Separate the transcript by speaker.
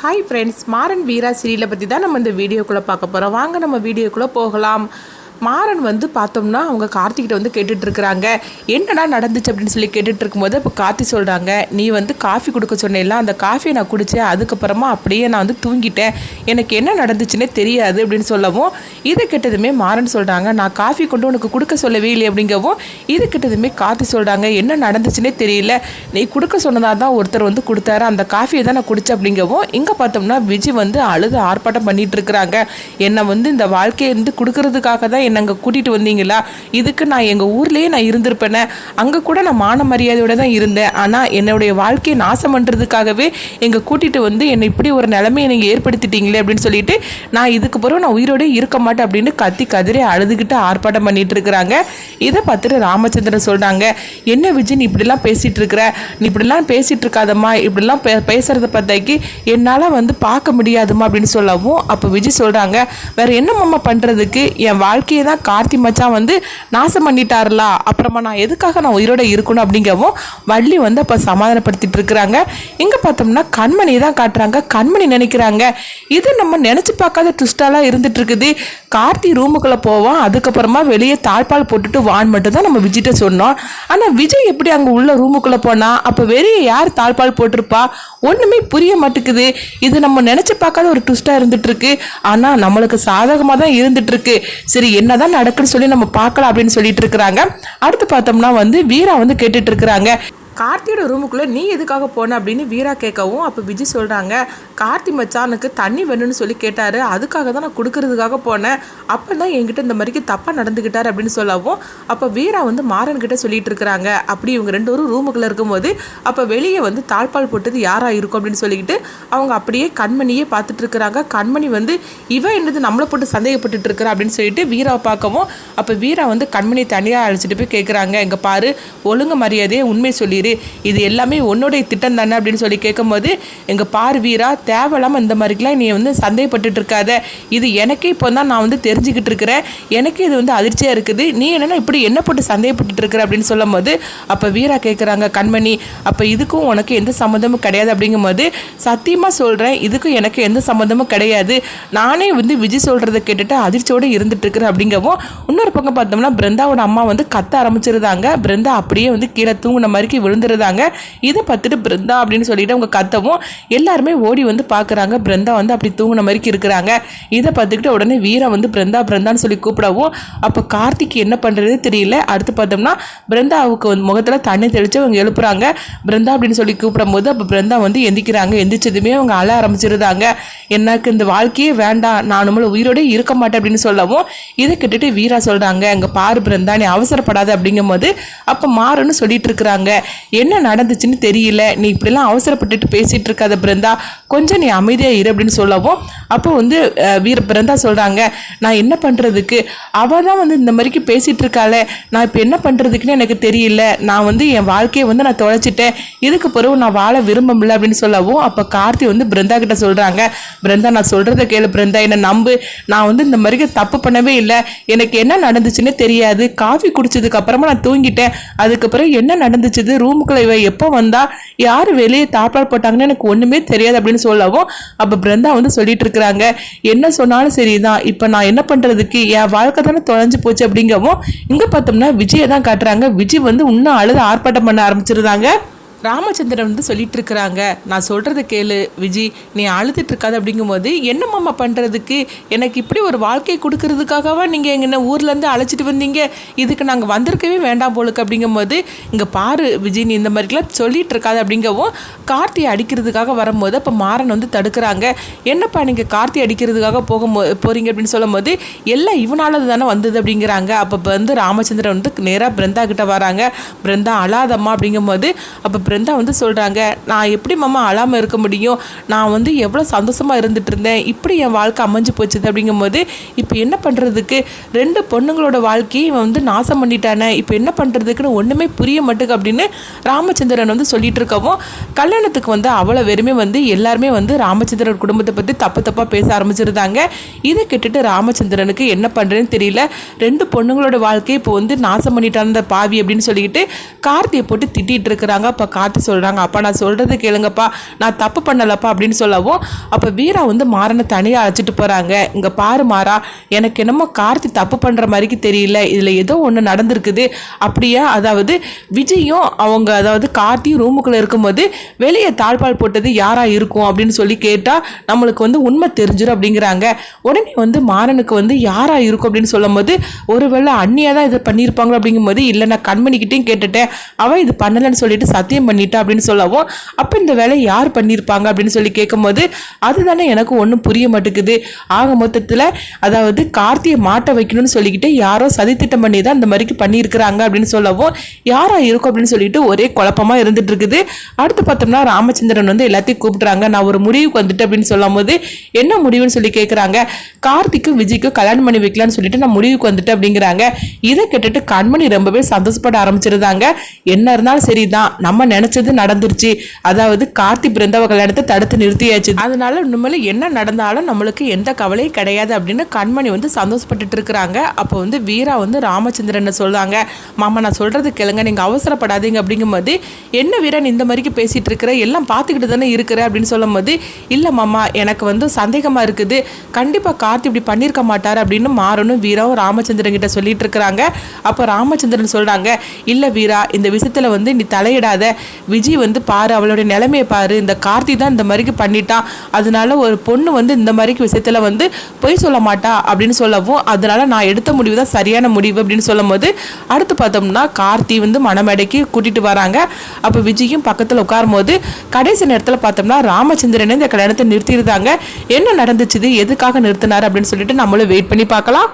Speaker 1: Hi friends, Maran வீரா சீரியலை பற்றி தான் நம்ம இந்த வீடியோக்குள்ளே பார்க்க போகிறோம். வாங்க நம்ம வீடியோக்குள்ளே போகலாம். மாறன் பார்த்தோம்னா அவங்க கார்த்திகிட்ட கேட்டுட்ருக்குறாங்க. என்னடா நடந்துச்சு அப்படின்னு சொல்லி கேட்டுட்டு இருக்கும்போது இப்போ கார்த்தி சொல்கிறாங்க, நீ காஃபி கொடுக்க சொன்னேன்ல, அந்த காஃபியை நான் குடித்தேன், அதுக்கப்புறமா அப்படியே நான் தூங்கிட்டேன், எனக்கு என்ன நடந்துச்சுன்னே தெரியாது அப்படின்னு சொல்லவும், இதை கிட்டதுமே மாறன் சொல்கிறாங்க, நான் காஃபி கொண்டு உனக்கு கொடுக்க சொல்லவே இல்லை அப்படிங்கவும், இது கிட்டதுமே கார்த்தி சொல்கிறாங்க, என்ன நடந்துச்சுன்னே தெரியல, நீ கொடுக்க சொன்னதாக தான் ஒருத்தர் கொடுத்தாரு, அந்த காஃபியை தான் நான் குடித்தேன் அப்படிங்கவும், இங்கே பார்த்தோம்னா விஜி அழுது ஆர்ப்பாட்டம் பண்ணிட்டு இருக்கிறாங்க. என்னை இந்த வாழ்க்கையை கொடுக்கறதுக்காக தான் என்னை அங்கே கூட்டிகிட்டு வந்தீங்களா, இதுக்கு நான் எங்கள் ஊர்லேயே நான் இருந்திருப்பேனே, அங்கே கூட நான் மான மரியாதையோடு தான் இருந்தேன், ஆனால் என்னுடைய வாழ்க்கையை நாசம் பண்ணுறதுக்காகவே எங்கள் கூட்டிகிட்டு என்னை இப்படி ஒரு நிலைமையை நீங்கள் ஏற்படுத்திட்டீங்களே அப்படின்னு சொல்லிட்டு, நான் இதுக்கு பிறகு நான் உயிரோடு இருக்க மாட்டேன் அப்படின்னு கத்தி கதிரே அழுதுகிட்டு ஆர்ப்பாட்டம் பண்ணிட்டு இருக்கிறாங்க. இதை பார்த்துட்டு ராமச்சந்திரன் சொல்கிறாங்க, என்ன விஜய் நீ இப்படிலாம் பேசிகிட்டு இருக்கிற, நீ இப்படிலாம் பேசிகிட்டு இருக்காதம்மா, இப்படிலாம் பேசுகிறத பார்த்தாக்கி என்னால் பார்க்க முடியாதுமா அப்படின்னு சொல்லவும், அப்போ விஜய் சொல்கிறாங்க, வேறு என்னம்மா பண்ணுறதுக்கு, என் வாழ்க்கையை தான் கார்த்தி மச்சான் நாசம் பண்ணிட்டாருலா, அப்புறமா நான் எதுக்காக நான் உயிரோட இருக்கணும் அப்படிங்கவும் வள்ளி அப்போ சமாதானப்படுத்திட்டு இருக்கிறாங்க. இங்கே பார்த்தோம்னா கண்மணி தான் காட்டுறாங்க. கண்மணி நினைக்கிறாங்க, இது நம்ம நினச்சி பார்க்காத ட்விஸ்டாலாம் இருந்துட்டு இருக்குது. கார்த்தி ரூமுக்குள்ளே போவான், அதுக்கப்புறமா வெளியே தாழ்பால் போட்டுட்டு வான் மட்டும் தான் நம்ம விஜய்கிட்ட சொன்னோம். ஆனால் விஜய் எப்படி அங்கே உள்ள ரூமுக்குள்ளே போனா, அப்போ வெளியே யார் தாழ்பால் போட்டிருப்பா, ஒன்றுமே புரிய மாட்டேங்குது. இது நம்ம நினச்சி பார்க்காத ஒரு ட்விஸ்டாக இருந்துட்டு இருக்கு. ஆனால் நம்மளுக்கு சாதகமாக தான் இருந்துட்டு இருக்கு. சரி என்னதான் நடக்குன்னு சொல்லி நம்ம பார்க்கலாம் அப்படின்னு சொல்லிட்டு இருக்கிறாங்க. அடுத்து பார்த்தோம்னா வீரா கேட்டுட்டு இருக்கிறாங்க, கார்த்தியோட ரூமுக்குள்ளே நீ எதுக்காக போன அப்படின்னு வீரா கேட்கவும், அப்போ விஜய் சொல்கிறாங்க, கார்த்தி மச்சானுக்கு தண்ணி வேணும்னு சொல்லி கேட்டார், அதுக்காக தான் நான் கொடுக்கறதுக்காக போனேன், அப்போ தான் என்கிட்ட இந்த மாதிரிக்கு தப்பாக நடந்துக்கிட்டார் அப்படின்னு சொல்லவும், அப்போ வீரா மாறன்கிட்ட சொல்லிட்டு இருக்கிறாங்க, அப்படி இவங்க ரெண்டு பேரும் ரூமுக்குள்ளே இருக்கும்போது அப்போ வெளியே தாழ்பால் போட்டது யாராக இருக்கும் அப்படின்னு சொல்லிக்கிட்டு அவங்க அப்படியே கண்மணியே பார்த்துட்டு இருக்கிறாங்க. கண்மணி இவன் என்னது நம்மளை போட்டு சந்தேகப்பட்டுட்டு இருக்கிறா அப்படின்னு சொல்லிட்டு வீராவை பார்க்கவும், அப்போ வீரா கண்மணி தனியாக அழைச்சிட்டு போய் கேட்குறாங்க, எங்கே பாரு, ஒழுங்கு மரியாதையே உண்மை சொல்லிடு, இது எல்லாமே உன்னுடைய திட்டம் தானே அப்படின்னு சொல்லி கேட்கும்போது, எங்க பார் வீரா, தேவையில்லாமல் இந்த மாதிரிலாம் நீ சந்தேகப்பட்டு இருக்காத, இது எனக்கே இப்போ தான் நான் தெரிஞ்சுக்கிட்டு இருக்கிறேன், எனக்கு இது அதிர்ச்சியாக இருக்குது, நீ என்னென்னா இப்படி என்ன போட்டு சந்தேகப்பட்டு இருக்கிற அப்படின்னு சொல்லும் போது, அப்போ வீரா கேட்குறாங்க, கண்மணி அப்போ இதுக்கும் உனக்கு எந்த சம்மந்தமும் கிடையாது அப்படிங்கும்போது, சத்தியமாக சொல்கிறேன் இதுக்கும் எனக்கு எந்த சம்மந்தமும் கிடையாது, நானே விஜய் சொல்கிறத கேட்டுட்டு அதிர்ச்சியோடு இருந்துட்டு இருக்கிறேன் அப்படிங்கவும், இன்னொரு பக்கம் பார்த்தோம்னா பிருந்தாவோட அம்மா கத்த ஆரம்பிச்சிருந்தாங்க. பிருந்தா அப்படியே கீழே தூங்கின மாதிரிக்கு விழுந்துருந்தாங்க. இதை பார்த்துட்டு பிருந்தா அப்படின்னு சொல்லிட்டு அவங்க கத்தவும் எல்லாருமே ஓடி பார்க்குறாங்க. பிருந்தா அப்படி தூங்கின மாதிரிக்கு இருக்கிறாங்க. இதை பார்த்துக்கிட்டு உடனே வீரா பிருந்தா பிருந்தான்னு சொல்லி கூப்பிடவும், அப்போ கார்த்திக்கு என்ன பண்ணுறது தெரியல. அடுத்து பார்த்தோம்னா பிருந்தாவுக்கு முகத்தில் தண்ணி தெளித்து அவங்க எழுப்புறாங்க. பிருந்தா அப்படின்னு சொல்லி கூப்பிடும் போது அப்போ பிருந்தா எந்திக்கிறாங்க. எந்திரிச்சதுமே அவங்க அழ ஆரம்பிச்சிருந்தாங்க, எனக்கு இந்த வாழ்க்கையே வேண்டாம், நான் நம்மள உயிரோட இருக்க மாட்டேன் அப்படின்னு சொல்லவும், இதை கேட்டுட்டு வீரா சொல்கிறாங்க, அங்கே பாரு பிருந்தா, நீ அவசரப்படாத அப்படிங்கும் போது அப்போ மாறுன்னு சொல்லிட்டு இருக்கிறாங்க, என்ன நடந்துச்சுன்னு தெரியல, நீ இப்படிலாம் அவசரப்பட்டுட்டு பேசிட்டு இருக்காத பிருந்தா, கொஞ்சம் நீ அமைதியாக இரு அப்படின்னு சொல்லவும், அப்போ பிருந்தா சொல்கிறாங்க, நான் என்ன பண்ணுறதுக்கு, அவள் தான் இந்த மாதிரிக்கு பேசிகிட்டு இருக்காளே, நான் இப்போ என்ன பண்ணுறதுக்குன்னு எனக்கு தெரியல, நான் என் வாழ்க்கையை நான் தொலைச்சிட்டேன், இதுக்கு பிறகு நான் வாழ விரும்பல அப்படின்னு சொல்லவும், அப்போ கார்த்தி பிருந்தா கிட்ட சொல்கிறாங்க, பிருந்தா நான் சொல்கிறத கேளு பிருந்தா, என்னை நம்பு, நான் இந்த மாதிரிக்கு தப்பு பண்ணவே இல்லை, எனக்கு என்ன நடந்துச்சுன்னு தெரியாது, காஃபி குடிச்சதுக்கு அப்புறமா நான் தூங்கிட்டேன், அதுக்கப்புறம் என்ன நடந்துச்சு, ரூமுக்குள்ள இவ எப்போ வந்தா, யார் வெளியே தாப்பால் போட்டாங்கன்னு எனக்கு ஒன்றுமே தெரியாது அப்படின்னு சொல்லவும், அப்போ பிருந்தா சொல்லிட்டு இருக்கிறாங்க, என்ன சொன்னாலும் சரிதான், இப்போ நான் என்ன பண்ணுறதுக்கு, என் வாழ்க்கை தானே தொலைஞ்சு போச்சு அப்படிங்கவும், இங்கே பார்த்தோம்னா விஜயை தான் காட்டுறாங்க. விஜய் இன்னும் அழுது ஆர்ப்பாட்டம் பண்ண ஆரம்பிச்சிருந்தாங்க. ராமச்சந்திரன் சொல்லிட்டு இருக்கிறாங்க, நான் சொல்கிறத கேளு விஜி, நீ அழுதுட்டு இருக்காது அப்படிங்கும்போது, என்னம்மா பண்ணுறதுக்கு, எனக்கு இப்படி ஒரு வாழ்க்கையை கொடுக்கறதுக்காகவா நீங்கள் எங்கன்னா ஊர்லேருந்து அழைச்சிட்டு வந்தீங்க, இதுக்கு நாங்கள் வந்திருக்கவே வேண்டாம் போலுக்கு அப்படிங்கும்போது, இங்கே பாரு விஜய், நீ இந்த மாதிரிலாம் சொல்லிட்டு இருக்காது அப்படிங்கவும், கார்த்தியை அடிக்கிறதுக்காக வரும்போது அப்போ மாறன் தடுக்கிறாங்க, என்னப்பா நீங்கள் கார்த்தி அடிக்கிறதுக்காக போகிறீங்க அப்படின்னு சொல்லும் போது, எல்லாம் இவனால தானே வந்தது அப்படிங்கிறாங்க. அப்போ ராமச்சந்திரன் நேராக பிருந்தா கிட்ட வராங்க. பிருந்தா அழாதம்மா அப்படிங்கும்போது, அப்போ பிருந்தா சொல்கிறாங்க, நான் எப்படி மாமா அழாமல் இருக்க முடியும், நான் எவ்வளோ சந்தோஷமாக இருந்துட்டு இருந்தேன், இப்படி என் வாழ்க்கை அமைஞ்சு போச்சுது அப்படிங்கும்போது, இப்போ என்ன பண்ணுறதுக்கு, ரெண்டு பொண்ணுங்களோட வாழ்க்கையை இவன் நாசம் பண்ணிட்டானே, இப்போ என்ன பண்ணுறதுக்குன்னு ஒன்றுமே புரிய மாட்டுக்கு அப்படின்னு ராமச்சந்திரன் சொல்லிட்டு இருக்கவும், கல்யாணத்துக்கு அவ்வளோ வெறுமே எல்லாருமே ராமச்சந்திரன் குடும்பத்தை பற்றி தப்பாக பேச ஆரம்பிச்சிருந்தாங்க. இதை கேட்டுட்டு ராமச்சந்திரனுக்கு என்ன பண்ணுறதுன்னு தெரியல, ரெண்டு பொண்ணுங்களோட வாழ்க்கையை இப்போ நாசம் பண்ணிட்டான பாவி அப்படின்னு சொல்லிக்கிட்டு கார்த்தியை போட்டு திட்டிகிட்டு இருக்கிறாங்க. அப்போ கார்த்தி சொல்கிறாங்க, அப்பா நான் சொல்கிறது கேளுங்கப்பா, நான் தப்பு பண்ணலப்பா அப்படின்னு சொல்லவும், அப்போ வீரா வந்து மாறனை தனியாக அழைச்சிட்டு போகிறாங்க. இங்கே பாரு மாறா, எனக்கு என்னமோ கார்த்தி தப்பு பண்ணுற மாதிரிக்கு தெரியல, இதில் ஏதோ ஒன்று நடந்திருக்குது அப்படியே. அதாவது விஜயும் அவங்க அதாவது கார்த்தியும் ரூமுக்குள்ளே இருக்கும்போது வெளியே தாழ்பால் போட்டது யாராக இருக்கும் அப்படின்னு சொல்லி கேட்டால் நம்மளுக்கு வந்து உண்மை தெரிஞ்சிடும் அப்படிங்கிறாங்க. உடனே வந்து மாறனுக்கு வந்து யாராக இருக்கும் அப்படின்னு சொல்லும் போது, ஒருவேளை அண்ணியாக தான் இதை பண்ணியிருப்பாங்களோ அப்படிங்கும்போது, இல்லை நான் கண்மணிக்கிட்டையும் கேட்டுட்டேன், அவன் இது பண்ணலைன்னு சொல்லிட்டு சத்தியம் பண்ணிட்டா அப்படின்னு சொல்லவும், அப்போ இந்த வேலையை யார் பண்ணியிருப்பாங்க அப்படின்னு சொல்லி கேட்கும்போது, அதுதானே எனக்கு ஒன்றும் புரிய மாட்டேங்குது. ஆக மொத்தத்தில் அதாவது கார்த்தியை மாட்ட வைக்கணும்னு சொல்லிக்கிட்டு யாரோ சதித்திட்டம் பண்ணி தான் இந்த மாதிரிக்கு பண்ணியிருக்கிறாங்க அப்படின்னு சொல்லவும், யாராக இருக்கும் அப்படின்னு சொல்லிட்டு ஒரே குழப்பமாக இருந்துட்டு இருக்குது. அடுத்து பார்த்தோம்னா ராமச்சந்திரன் வந்து எல்லாத்தையும் கூப்பிட்றாங்க. நான் ஒரு முடிவுக்கு வந்துட்டு அப்படின்னு சொல்லும் போது, என்ன முடிவுன்னு சொல்லி கேட்குறாங்க. கார்த்திக்கும் விஜய்க்கும் கல்யாணம் பண்ணி வைக்கலான்னு சொல்லிட்டு நான் முடிவுக்கு வந்துட்டு அப்படிங்கிறாங்க. இதை கேட்டுட்டு கண்மணி ரொம்பவே சந்தோஷப்பட ஆரம்பிச்சிருந்தாங்க. என்ன இருந்தாலும் சரிதான், நம்ம நினைச்சது நடந்துருச்சு. அதாவது கார்த்தி பிருந்தாவ கல்யாணத்தை தடுத்து நிறுத்தியாச்சு, அதனால இனிமேல் என்ன நடந்தாலும் நம்மளுக்கு எந்த கவலையும் கிடையாது அப்படின்னு கண்மணி வந்து சந்தோஷப்பட்டுட்டு இருக்கிறாங்க. அப்போ வந்து வீரா வந்து ராமச்சந்திரன் சொல்றாங்க, மாமா நான் சொல்றது கேளுங்க, நீங்க அவசரப்படாதீங்க அப்படிங்கும்போது, என்ன வீரன் இந்த மாதிரிக்கு பேசிட்டு இருக்கிற, எல்லாம் பார்த்துக்கிட்டு தானே இருக்கிற அப்படின்னு சொல்லும் போது, இல்லை மாமா எனக்கு வந்து சந்தேகமாக இருக்குது, கண்டிப்பாக கார்த்தி இப்படி பண்ணியிருக்க மாட்டார் அப்படின்னு மாறனும் வீராவும் ராமச்சந்திரன் கிட்ட சொல்லிட்டு இருக்கிறாங்க. அப்போ ராமச்சந்திரன் சொல்கிறாங்க, இல்லை வீரா இந்த விஷயத்தில் வந்து நீ தலையிடாத, விஜய் வந்து பாரு அவளுடைய நிலைமையை பாரு, இந்த கார்த்தி தான் இந்த மாதிரிக்கு பண்ணிட்டான், அதனால ஒரு பொண்ணு வந்து இந்த மாதிரிக்கு விஷயத்தில் வந்து பொய் சொல்ல மாட்டா அப்படின்னு சொல்லவும், அதனால நான் எடுத்த முடிவு தான் சரியான முடிவு அப்படின்னு சொல்லும் போது, அடுத்து பார்த்தோம்னா கார்த்தி வந்து மணமேடைக்கு கூட்டிகிட்டு வராங்க. அப்போ விஜயும் பக்கத்தில் உட்காரும் போது கடைசி நேரத்தில் பார்த்தோம்னா ராமச்சந்திரனே இந்த கல்யாணத்தை நிறுத்தியிருந்தாங்க. என்ன நடந்துச்சு, எதுக்காக நிறுத்தினார் அப்படின்னு சொல்லிட்டு நம்மளும் வெயிட் பண்ணி பார்க்கலாம்.